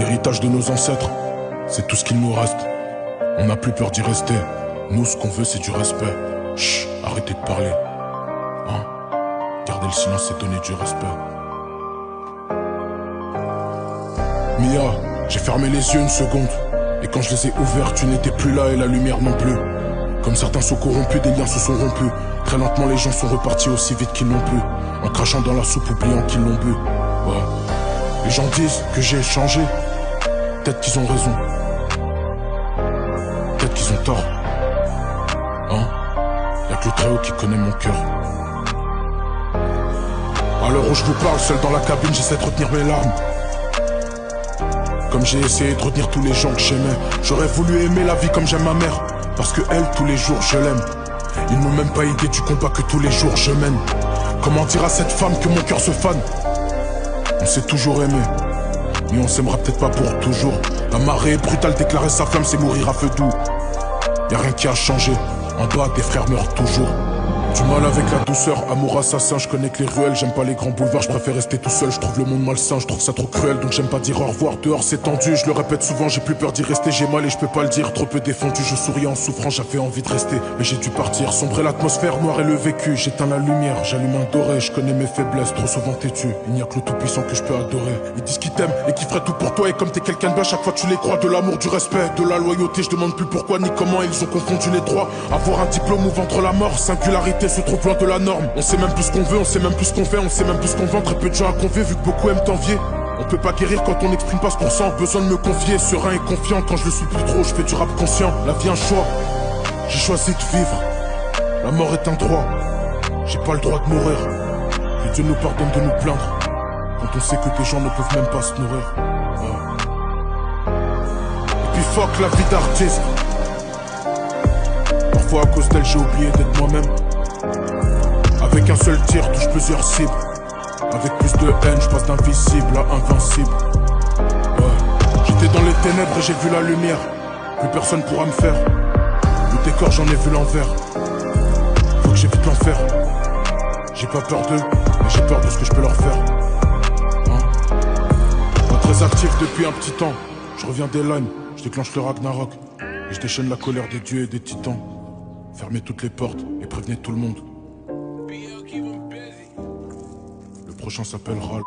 L'héritage de nos ancêtres, c'est tout ce qu'il nous reste. On n'a plus peur d'y rester. Nous, ce qu'on veut, c'est du respect. Chut, arrêtez de parler. Hein? Garder le silence et donner du respect. Mia, j'ai fermé les yeux une seconde. Et quand je les ai ouverts, tu n'étais plus là et la lumière non plus. Comme certains sont corrompus, des liens se sont rompus. Très lentement, les gens sont repartis aussi vite qu'ils n'ont pu. En crachant dans la soupe, oubliant qu'ils l'ont bu. Ouais. Les gens disent que j'ai changé. Peut-être qu'ils ont raison. Peut-être qu'ils ont tort. Hein? Y'a que le Très-Haut qui connaît mon cœur. À l'heure où je vous parle, seul dans la cabine, j'essaie de retenir mes larmes. Comme j'ai essayé de retenir tous les gens que j'aimais. J'aurais voulu aimer la vie comme j'aime ma mère. Parce que elle, tous les jours, je l'aime. Ils n'ont même pas idée du combat que tous les jours je mène. Comment dire à cette femme que mon cœur se fane? On s'est toujours aimé, mais on s'aimera peut-être pas pour toujours. La marée brutale déclarer sa flamme, c'est mourir à feu doux. Y'a rien qui a changé, en bas des frères meurent toujours. Du mal avec la douceur, amour assassin, je connais que les ruelles. J'aime pas les grands boulevards, je préfère rester tout seul. Je trouve le monde malsain, je trouve ça trop cruel. Donc j'aime pas dire au revoir, dehors c'est tendu. Je le répète souvent, j'ai plus peur d'y rester. J'ai mal et je peux pas le dire, trop peu défendu. Je souris en souffrant, j'avais envie de rester, mais j'ai dû partir. Sombrer l'atmosphère, noir et le vécu. J'éteins la lumière, j'allume un doré. Je connais mes faiblesses, trop souvent têtu. Il n'y a que le tout-puissant que je peux adorer. Ils disent qu'ils t'aiment et qu'ils feraient tout pour toi. Et comme t'es quelqu'un de bien, chaque fois tu les crois. De l'amour, du respect, de la loyauté. Je demande plus pourquoi ni comment ils ont confondu les droits. Avoir un diplôme ou vendre la mort, singularité se trouve loin de la norme. On sait même plus ce qu'on veut, on sait même plus ce qu'on fait, on sait même plus ce qu'on vend. Très peu de gens à convier vu que beaucoup aiment t'envier. On peut pas guérir quand on n'exprime pas ce qu'on sent. Besoin de me confier, serein et confiant. Quand je le suis plus trop, je fais du rap conscient. La vie un choix, j'ai choisi de vivre. La mort est un droit, j'ai pas le droit de mourir. Que Dieu nous pardonne de nous plaindre quand on sait que des gens ne peuvent même pas se nourrir. Et puis fuck la vie d'artiste. Parfois à cause d'elle j'ai oublié d'être moi-même. Avec un seul tir, touche plusieurs cibles. Avec plus de haine, je passe d'invisible à invincible. Ouais. J'étais dans les ténèbres et j'ai vu la lumière. Plus personne pourra me faire. Le décor, j'en ai vu l'envers. Faut que j'évite l'enfer. J'ai pas peur d'eux, mais j'ai peur de ce que je peux leur faire. Hein? Pas très actif depuis un petit temps. Je reviens des lines, je déclenche le Ragnarok. Et je déchaîne la colère des dieux et des titans. Fermez toutes les portes et prévenez tout le monde. Le prochain s'appellera